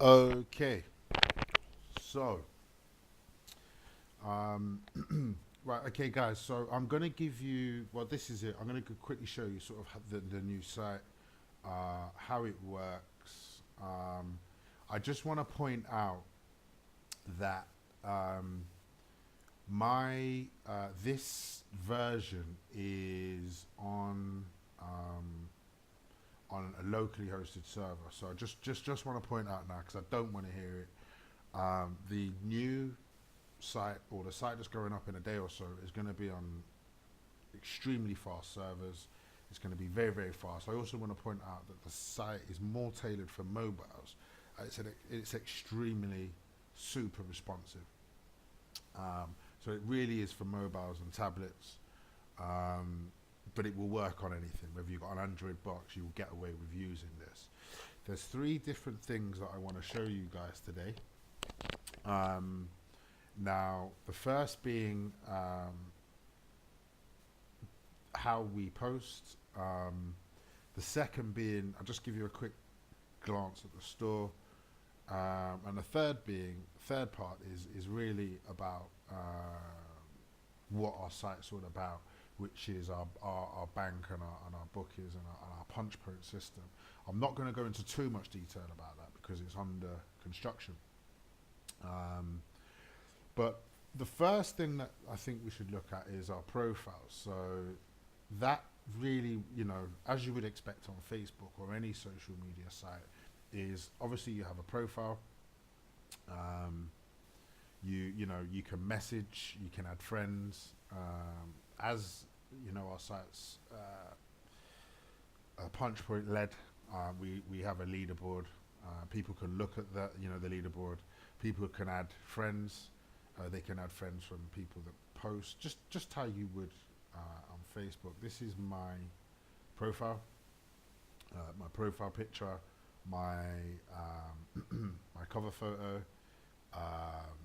Okay, so, um, right, okay, guys. So I'm gonna give you. Well, this is it. I'm gonna quickly show you sort of the new site, how it works. I just want to point out that um, my this version is on a locally hosted server. So I just want to point out now because I don't want to hear it. The new site or the site that's going up in a day or so is going to be on extremely fast servers. It's going to be very, very fast. I also want to point out that the site is more tailored for mobiles. It's extremely super responsive. So it really is for mobiles and tablets. Um, but it will work on anything. Whether you've got an Android box, you will get away with using this. There's three different things that I want to show you guys today. Um, Now, the first being how we post. The second being, I'll just give you a quick glance at the store. And the third part is really about what our site's all about, which is our bank and our bookies and our punch point system. I'm not going to go into too much detail about that because it's under construction. Um, But the first thing that I think we should look at is our profiles. So that really, as you would expect on Facebook or any social media site, is obviously you have a profile. Um, you can message, you can add friends. As you know, our site's punch point led. We have a leaderboard. People can look at the leaderboard. People can add friends. They can add friends from people that post, just how you would on Facebook. This is my profile picture, my my cover photo, um,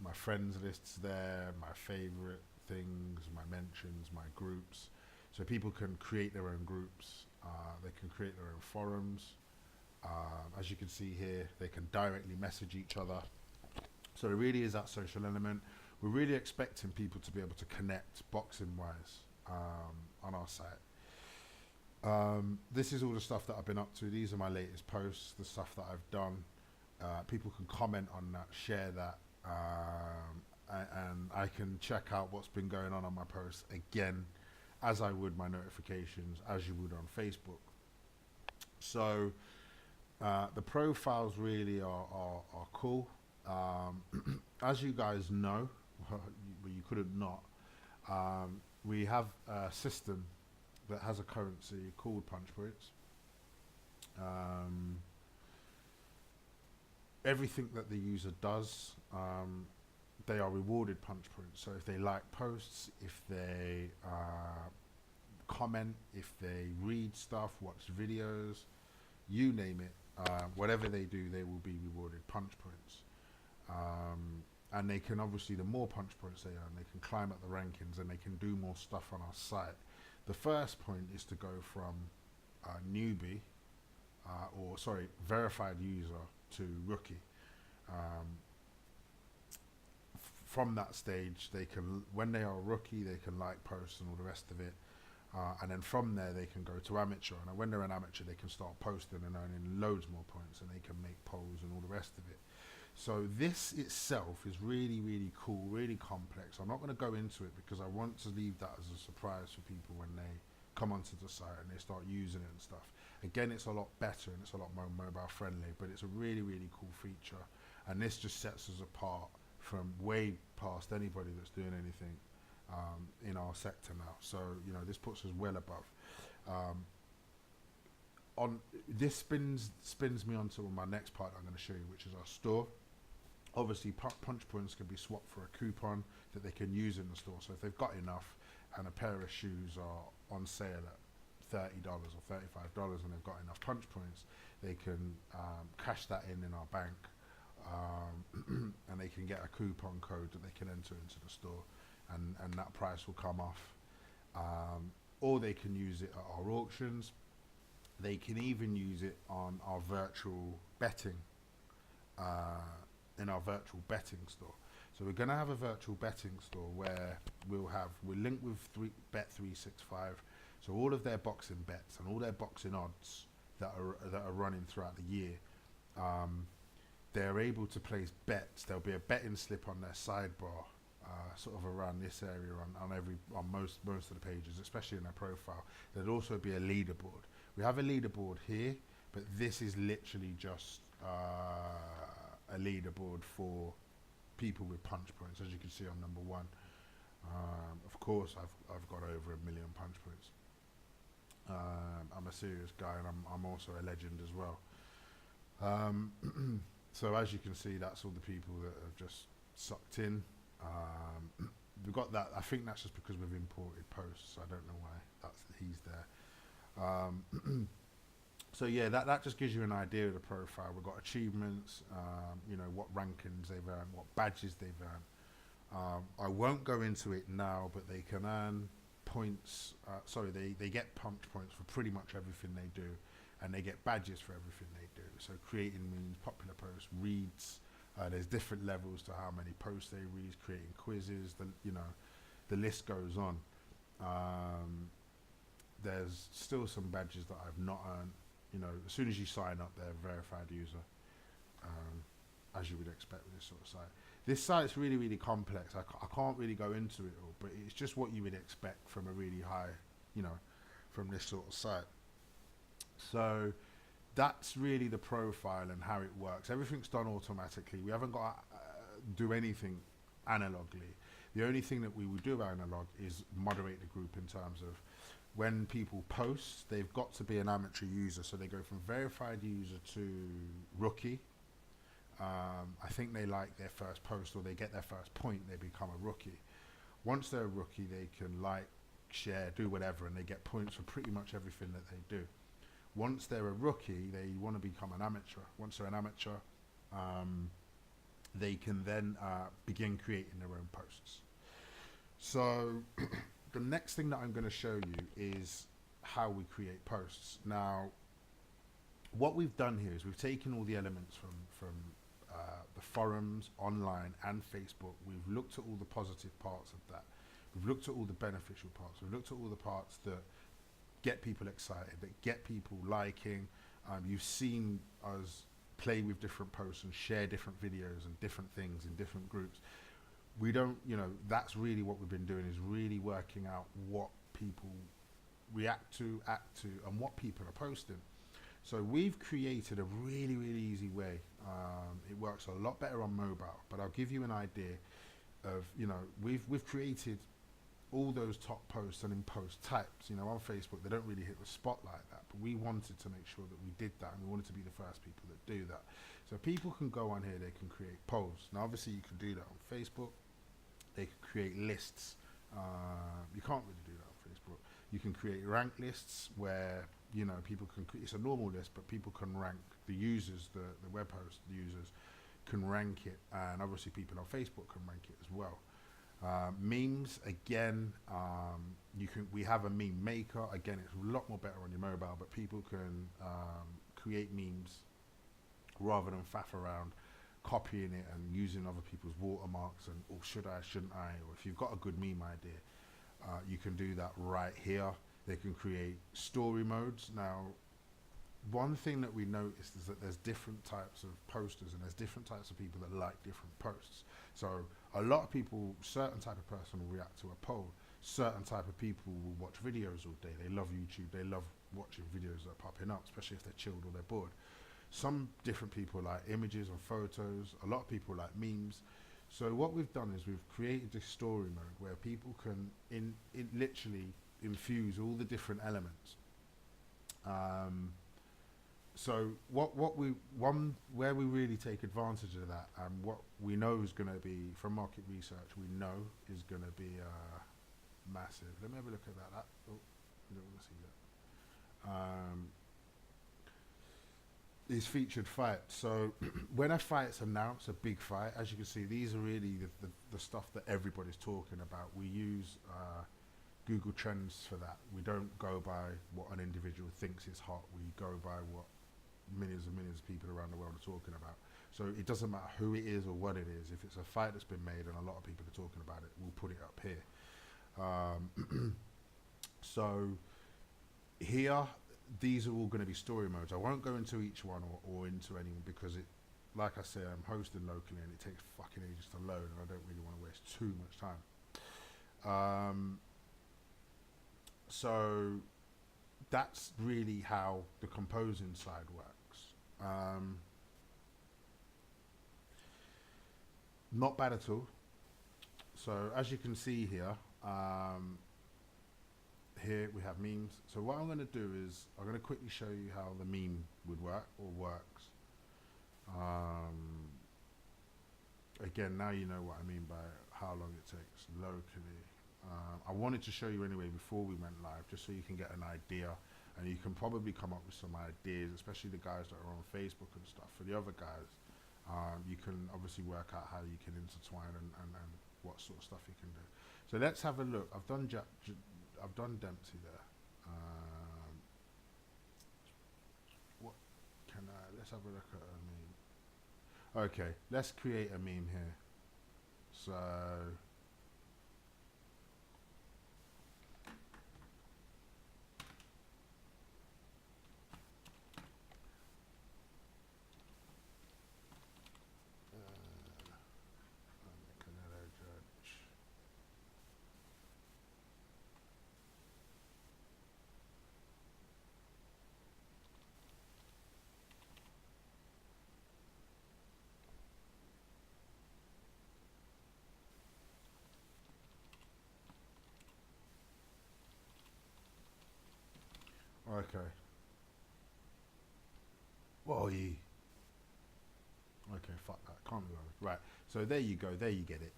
my friends lists there, my favorite things, my mentions, my groups. So people can create their own groups. They can create their own forums. As you can see here, they can directly message each other. So there really is that social element. We're really expecting people to be able to connect boxing wise on our site. This is all the stuff that I've been up to. These are my latest posts, the stuff that I've done. People can comment on that, share that, and I can check out what's been going on my posts again, as I would my notifications, as you would on Facebook. So the profiles really are cool. As you guys know, but you couldn't not, we have a system that has a currency called punch points. Um, Everything that the user does, they are rewarded punch points. So if they like posts, if they comment, if they read stuff, watch videos, you name it, whatever they do, they will be rewarded punch points. And they can obviously, the more punch points they earn, they can climb up the rankings and they can do more stuff on our site. The first point is to go from newbie, or sorry, verified user to rookie. Um, from that stage, they can, when they are a rookie, they can like posts and all the rest of it. And then from there, they can go to amateur. And when they're an amateur, they can start posting and earning loads more points, and they can make polls and all the rest of it. So this itself is really, really cool, really complex. I'm not going to go into it because I want to leave that as a surprise for people when they come onto the site and they start using it and stuff. Again, it's a lot better and it's a lot more mobile friendly, but it's a really, really cool feature. And this just sets us apart from way past anybody that's doing anything in our sector now. So, this puts us well above. Um, on this spins me onto my next part I'm going to show you, which is our store. Obviously, punch points can be swapped for a coupon that they can use in the store. So if they've got enough and a pair of shoes are on sale at $30 or $35 and they've got enough punch points, they can cash that in our bank, and they can get a coupon code that they can enter into the store, and that price will come off. Or they can use it at our auctions. They can even use it on our virtual betting in our virtual betting store. So we're going to have a virtual betting store where we'll link with Bet365. So all of their boxing bets and all their boxing odds that are running throughout the year, they're able to place bets. There'll be a betting slip on their sidebar, sort of around this area on most of the pages, especially in their profile. There'll also be a leaderboard. We have a leaderboard here, but this is literally just a leaderboard for people with punch points, as you can see on number 1. Of course, I've got over 1 million punch points. I'm a serious guy, and I'm also a legend as well. So as you can see, that's all the people that have just sucked in. We've got that. I think that's just because we've imported posts. I don't know why he's there. So yeah, that just gives you an idea of the profile. We've got achievements, what rankings they've earned, what badges they've earned. I won't go into it now, but they can earn points. They get punch points for pretty much everything they do, and they get badges for everything they do. So creating means popular posts, reads. There's different levels to how many posts they read, creating quizzes. The list goes on. There's still some badges that I've not earned. As soon as you sign up, they're a verified user, as you would expect with this sort of site. This site's really, really complex. I can't really go into it all, but it's just what you would expect from a really high, from this sort of site. So that's really the profile and how it works. Everything's done automatically. We haven't got to do anything analogly. The only thing that we would do analog is moderate the group in terms of when people post, they've got to be an amateur user. So they go from verified user to rookie. I think they like their first post, or they get their first point, they become a rookie. Once they're a rookie, they can like, share, do whatever, and they get points for pretty much everything that they do. Once they're a rookie, they want to become an amateur. Once they're an amateur, they can then begin creating their own posts. So the next thing that I'm going to show you is how we create posts. Now, what we've done here is we've taken all the elements from the forums, online, and Facebook. We've looked at all the positive parts of that. We've looked at all the beneficial parts. We've looked at all the parts that get people excited, that get people liking. You've seen us play with different posts and share different videos and different things in different groups. We don't, that's really what we've been doing, is really working out what people react to, act to, and what people are posting. So we've created a really, really easy way. It works a lot better on mobile, but I'll give you an idea of, we've created all those top posts and in post types. On Facebook, they don't really hit the spot like that, but we wanted to make sure that we did that, and we wanted to be the first people that do that. So people can go on here, they can create polls. Now, obviously, you can do that on Facebook. They can create lists. You can't really do that on Facebook. You can create rank lists where, people can, it's a normal list, but people can rank the users, the web host users can rank it, and obviously people on Facebook can rank it as well. Memes, again, we have a meme maker. Again, it's a lot more better on your mobile, but people can create memes rather than faff around copying it and using other people's watermarks and, oh, should I, shouldn't I? Or if you've got a good meme idea, you can do that right here. They can create story modes. Now, one thing that we noticed is that there's different types of posters and there's different types of people that like different posts. So a lot of people, certain type of person will react to a poll. Certain type of people will watch videos all day. They love YouTube. They love watching videos that are popping up, especially if they're chilled or they're bored. Some different people like images and photos. A lot of people like memes. So what we've done is we've created this story mode where people can literally infuse all the different elements. So where we really take advantage of that, and what we know is going to be, from market research, we know is going to be massive. Let me have a look at that. Oh, you don't want to see that. Is featured fights. So when a fight's announced, a big fight, as you can see, these are really the stuff that everybody's talking about. We use Google Trends for that. We don't go by what an individual thinks is hot. We go by what millions and millions of people around the world are talking about. So it doesn't matter who it is or what it is. If it's a fight that's been made and a lot of people are talking about it, we'll put it up here. So here, these are all going to be story modes. I won't go into each one or into anyone because it, like I say, I'm hosting locally and it takes fucking ages to load, and I don't really want to waste too much time. So that's really how the composing side works. Not bad at all. So as you can see here, here we have memes. So what I'm going to do is I'm going to quickly show you how the meme would work or works. Again, now you know what I mean by how long it takes locally. I wanted to show you anyway before we went live, just so you can get an idea, and you can probably come up with some ideas, especially the guys that are on Facebook and stuff. For the other guys, you can obviously work out how you can intertwine and what sort of stuff you can do. So let's have a look. I've done Dempsey there. What can I? Let's have a look at a meme. Okay, let's create a meme here. So Canelo Judge. Okay. Whoa, okay, fuck that. Can't be bothered. Right. So there you go. There you get it.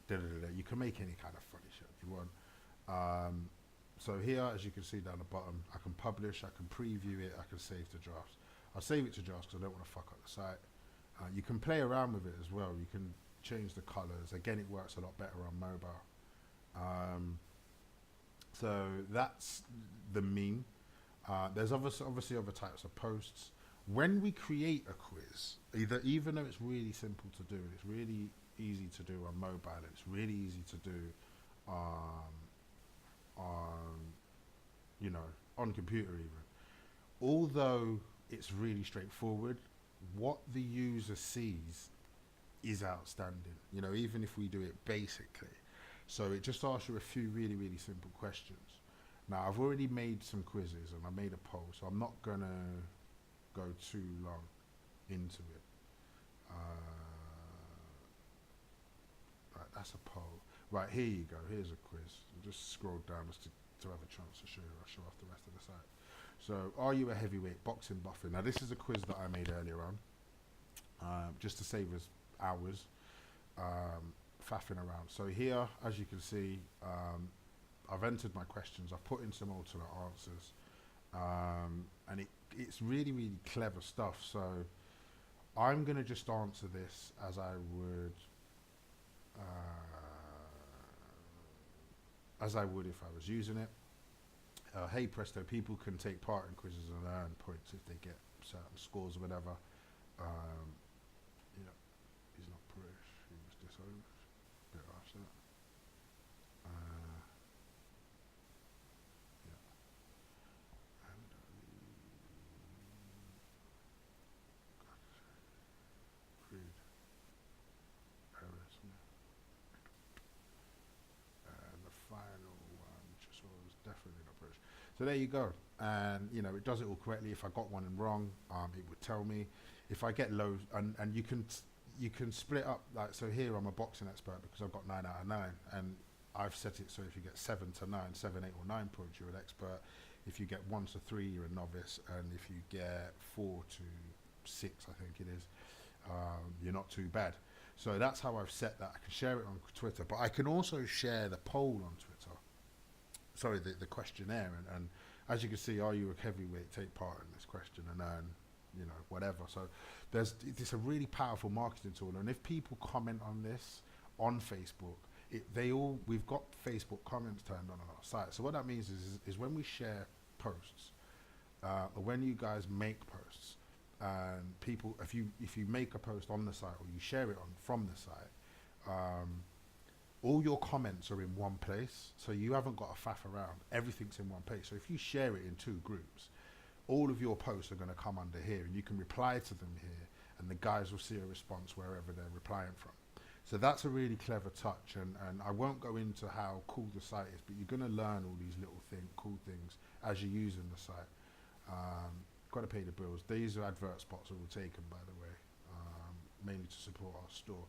You can make any kind of funny shit if you want. So here, as you can see down the bottom, I can publish, I can preview it, I can save to drafts. I'll save it to drafts because I don't want to fuck up the site. You can play around with it as well. You can change the colors. Again, it works a lot better on mobile. So that's the meme. There's obviously other types of posts. When we create a quiz, even though it's really simple to do, it's really easy to do on mobile, it's really easy to do on computer even. Although it's really straightforward, what the user sees is outstanding. Even if we do it basically. So it just asks you a few really, really simple questions. Now I've already made some quizzes and I made a poll, so I'm not gonna go too long into it. Right, that's a poll. Right, here you go. Here's a quiz. I'll just scroll down just to have a chance to show off the rest of the site. So, are you a heavyweight boxing buffer? Now, this is a quiz that I made earlier on, just to save us hours faffing around. So here, as you can see, I've entered my questions. I've put in some alternate answers, and it's really, really clever stuff. So I'm going to just answer this as I would if I was using it. Hey presto, people can take part in quizzes and earn points if they get certain scores or whatever. He's not British, he was disowned. Bit harsh that. Creed, harassment. And the final one just was definitely not British. So there you go. And it does it all correctly. If I got one wrong, it would tell me. If I get low, and you can split up, like, so here I'm a boxing expert because I've got 9 out of 9, and I've set it so if you get 7 to 9, 7, 8 or 9 points, you're an expert. If you get 1 to 3, you're a novice, and if you get 4 to 6, I think it is, you're not too bad. So that's how I've set that. I can share it on Twitter, but I can also share the poll on Twitter. Sorry, the questionnaire, and as you can see, are you a heavyweight? Take part in this question and earn, whatever. So it's a really powerful marketing tool, and if people comment on this on Facebook, we've got Facebook comments turned on our site. So what that means is when we share posts, or when you guys make posts, and people, if you make a post on the site or you share it on from the site, all your comments are in one place, so you haven't got to faff around. Everything's in one place. So if you share it in 2 groups, all of your posts are going to come under here, and you can reply to them here, and the guys will see a response wherever they're replying from. So that's a really clever touch, and I won't go into how cool the site is, but you're going to learn all these little cool things as you're using the site. Got to pay the bills. These are advert spots are all taken, by the way, mainly to support our store.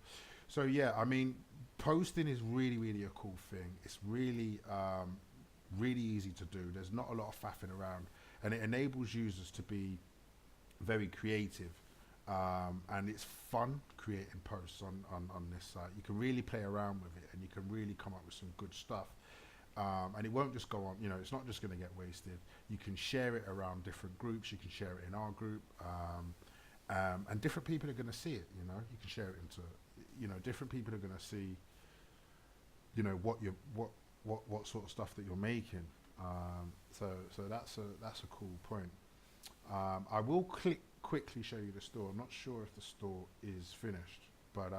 So yeah, I mean, posting is really, really a cool thing. It's really, really easy to do. There's not a lot of faffing around, and it enables users to be very creative. And it's fun creating posts on this site. You can really play around with it, and you can really come up with some good stuff. And it won't just go on, it's not just going to get wasted. You can share it around different groups. You can share it in our group, and different people are going to see it. You can share it into, different people are going to see, what sort of stuff that you're making. So that's a cool point. I will quickly show you the store. I'm not sure if the store is finished, but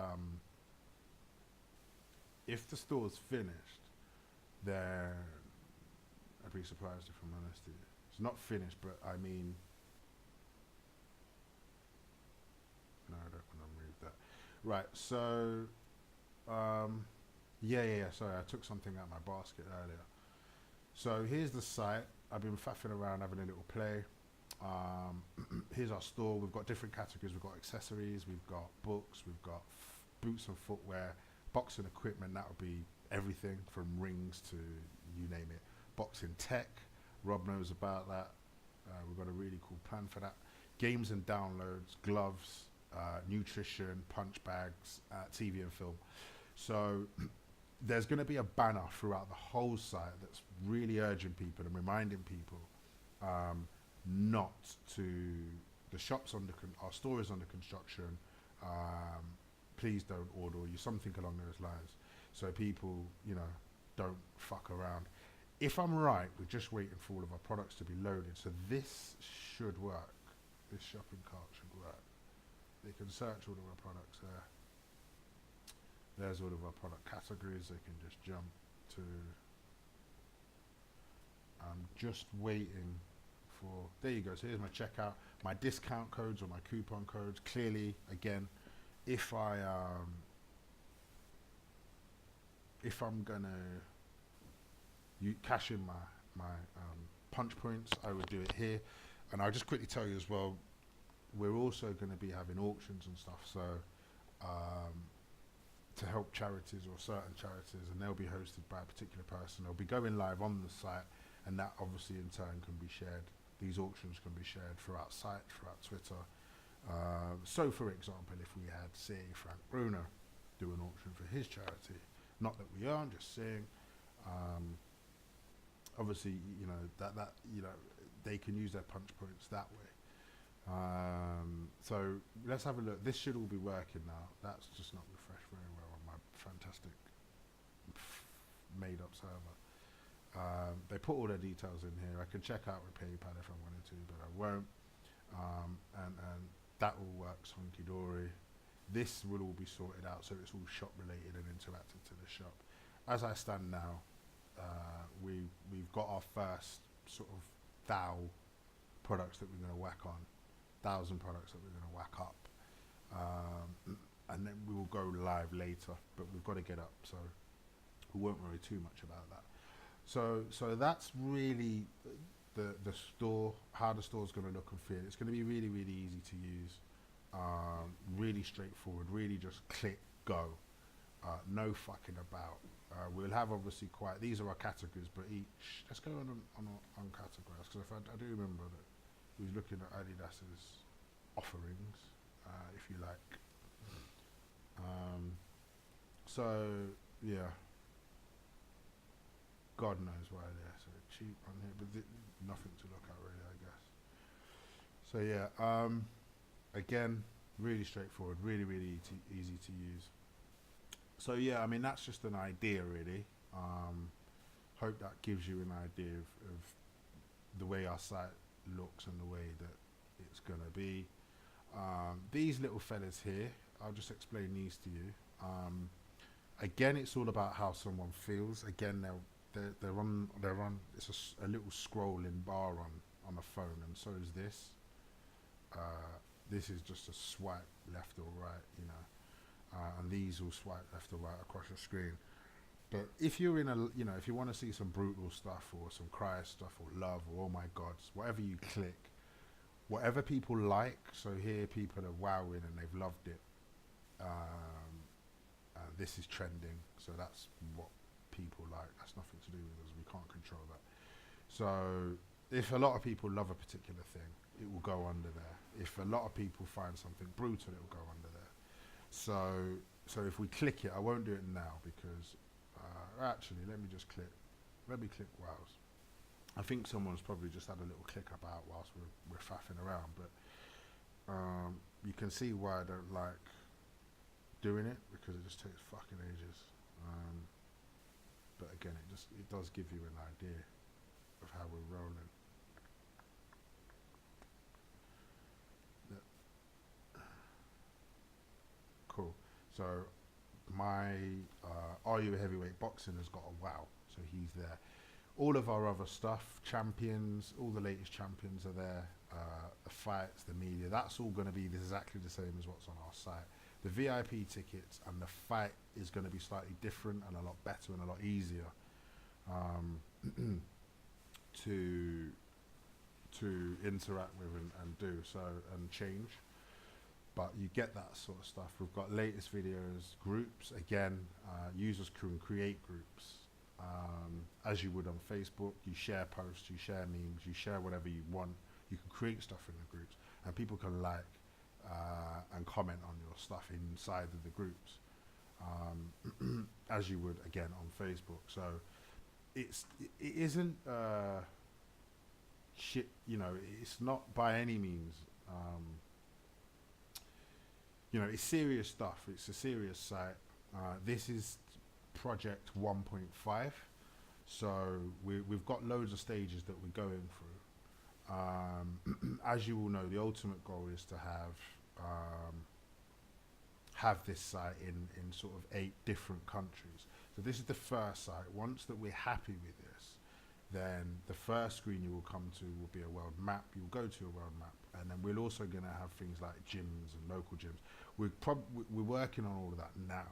if the store is finished, then I'd be surprised if I'm honest with you. It's not finished, but I mean, no, I don't want to move that. Right, so, yeah, sorry, I took something out of my basket earlier. So here's the site. I've been faffing around, having a little play. Here's our store. We've got different categories. We've got accessories, we've got books, we've got boots and footwear, boxing equipment. That would be everything from rings to you name it. Boxing tech, Rob knows about that. We've got a really cool plan for that. Games and downloads, gloves, nutrition, punch bags, TV and film. So there's going to be a banner throughout the whole site that's really urging people and reminding people not to, the shop's our store is under construction, please don't order, or something along those lines, so people don't fuck around. If I'm right, we're just waiting for all of our products to be loaded, so this should work. This shopping cart should work. They can search all of our products there. There's all of our product categories. They can just jump to, I'm just waiting for, there you go. So here's my checkout, my discount codes or my coupon codes. Clearly, again, if I'm gonna cash in my punch points, I would do it here. And I'll just quickly tell you as well, we're also going to be having auctions and stuff, so to help charities or certain charities, and they'll be hosted by a particular person. They'll be going live on the site, and that obviously in turn can be shared. These auctions can be shared throughout site, throughout Twitter. So for example, if we had, say, Frank Bruno do an auction for his charity, not that we are, I'm just saying, obviously, that they can use their punch points that way. So let's have a look. This should all be working now. That's just not refreshed very well on my fantastic made up server. They put all their details in here. I can check out with PayPal if I wanted to, but I won't. And that all works hunky dory. This will all be sorted out, so it's all shop related and interactive to the shop. As I stand now, we've got our first sort of 1,000 products that we're going to whack on, 1,000 products that we're going to whack up, and then we will go live later. But we've got to get up, so we won't worry too much about that. So that's really the store, how the store is going to look and feel. It's going to be really, really easy to use, really straightforward, really just click, go, no fucking about. We'll have obviously these are our categories, but each, let's go on categories, because I do remember that we was looking at Adidas's offerings, if you like. So, yeah. God knows why they're so cheap on here, but nothing to look at really, I guess. So yeah, again, really straightforward, really, really easy to use. So yeah, I mean, that's just an idea really. Hope that gives you an idea of the way our site looks and the way that it's gonna be. These little fellas here, I'll just explain these to you. Again, it's all about how someone feels. Again, they're on. It's a little scrolling bar on a phone, and so is this. This is just a swipe left or right, and these will swipe left or right across your screen. But if you're if you want to see some brutal stuff or some cry stuff or love or oh my gods, whatever you click, whatever people like. So here people are wowing and they've loved it. This is trending, so that's what people like. That's nothing to do with us. We can't control that. So if a lot of people love a particular thing, it will go under there. If a lot of people find something brutal, it will go under there. So if we click it, I won't do it now because actually let me click wows. I think someone's probably just had a little click about whilst we're faffing around, but you can see why I don't like doing it, because it just takes fucking ages. But again, it does give you an idea of how we're rolling. Cool. So my Are You a Heavyweight Boxing has got a wow, so he's there. All of our other stuff, champions, all the latest champions are there. The fights, the media, that's all going to be exactly the same as what's on our site. The VIP tickets and the fight is going to be slightly different and a lot better and a lot easier to interact with and do so and change. But you get that sort of stuff. We've got latest videos, groups. Again, users can create groups as you would on Facebook. You share posts, you share memes, you share whatever you want. You can create stuff in the groups, and people can like and comment on your stuff inside of the groups, as you would again on Facebook. So it isn't shit. It's not by any means. It's serious stuff. It's a serious site. This is project 1.5, so we've got loads of stages that we're going through. As you all know, the ultimate goal is to have this site in sort of 8 different countries. So this is the first site. Once that we're happy with this, then the first screen you will come to will be a world map. You'll go to a world map, and then we're also going to have things like gyms and local gyms. We're working on all of that now,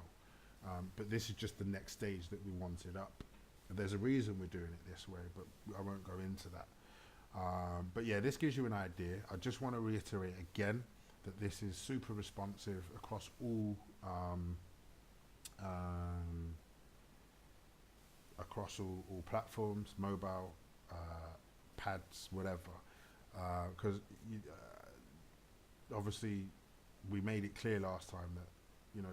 but this is just the next stage that we wanted up. And there's a reason we're doing it this way, but I won't go into that. But yeah, this gives you an idea. I just want to reiterate again that this is super responsive across all platforms, mobile, pads, whatever. Because obviously we made it clear last time that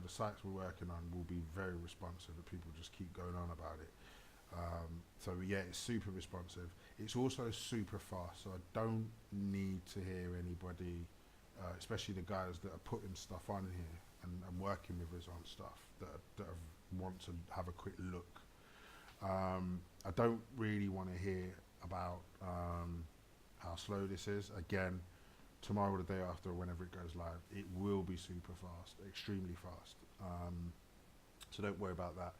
the sites we're working on will be very responsive, but people just keep going on about it. So yeah, it's super responsive. It's also super fast, so I don't need to hear anybody, especially the guys that are putting stuff on here and working with us on stuff that want to have a quick look. I don't really want to hear about how slow this is. Again, tomorrow or the day after, or whenever it goes live, it will be super fast, extremely fast. So don't worry about that.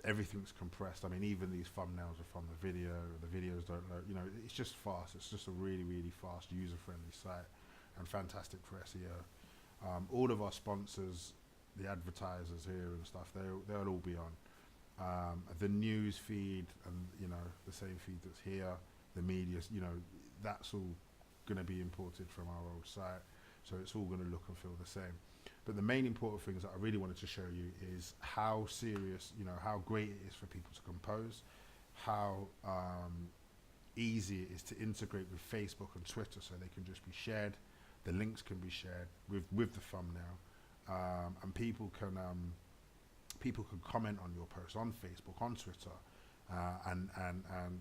Everything's compressed. I mean, even these thumbnails are from the video. The videos don't load. It's just fast. It's just a really, really fast, user-friendly site, and fantastic for SEO. All of our sponsors, the advertisers here and stuff, they'll all be on. The news feed and the same feed that's here. The media, that's all going to be imported from our old site, so it's all going to look and feel the same. But the main important things that I really wanted to show you is how serious, how great it is for people to compose, how easy it is to integrate with Facebook and Twitter, so they can just be shared. The links can be shared with the thumbnail, and people can comment on your post on Facebook, on Twitter, and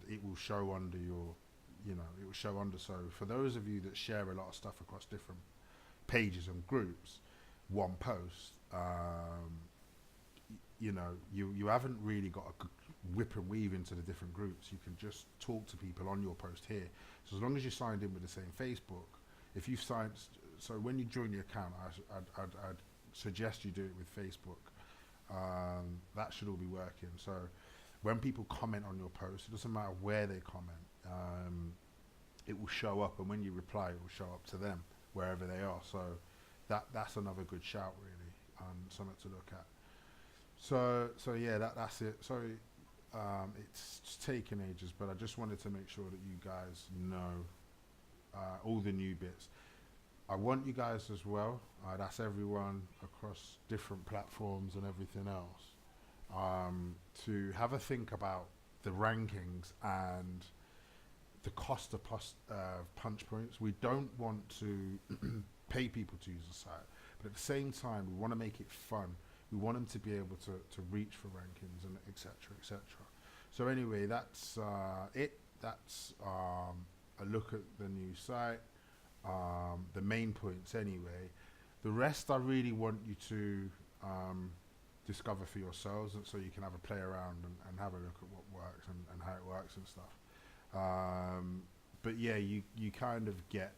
it will show under your, it will show under. So for those of you that share a lot of stuff across different pages and groups, one post, you haven't really got to whip and weave into the different groups. You can just talk to people on your post here. So as long as you're signed in with the same Facebook, if you've so when you join the account, I'd suggest you do it with Facebook. That should all be working. So when people comment on your post, it doesn't matter where they comment. It will show up, and when you reply, it will show up to them wherever they are. So that's another good shout, really, something to look at. So yeah, that's it. Sorry, it's taken ages, but I just wanted to make sure that you guys know all the new bits. I want you guys as well. That's everyone across different platforms and everything else. To have a think about the rankings and the cost of punch points. We don't want to pay people to use the site, but at the same time, we want to make it fun. We want them to be able to reach for rankings and etc. etc. So anyway, that's it. That's a look at the new site, the main points anyway. The rest I really want you to discover for yourselves, and so you can have a play around and have a look at what works and how it works and stuff. But yeah, you kind of get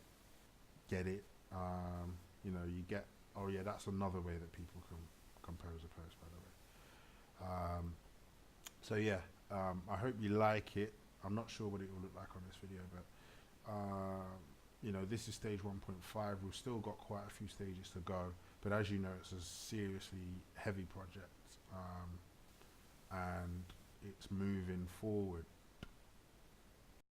it. You know, you get, oh yeah, that's another way that people can compose a post, by the way. So yeah, I hope you like it. I'm not sure what it will look like on this video, but you know, this is stage 1.5. We've still got quite a few stages to go, but as you know, it's a seriously heavy project, and it's moving forward.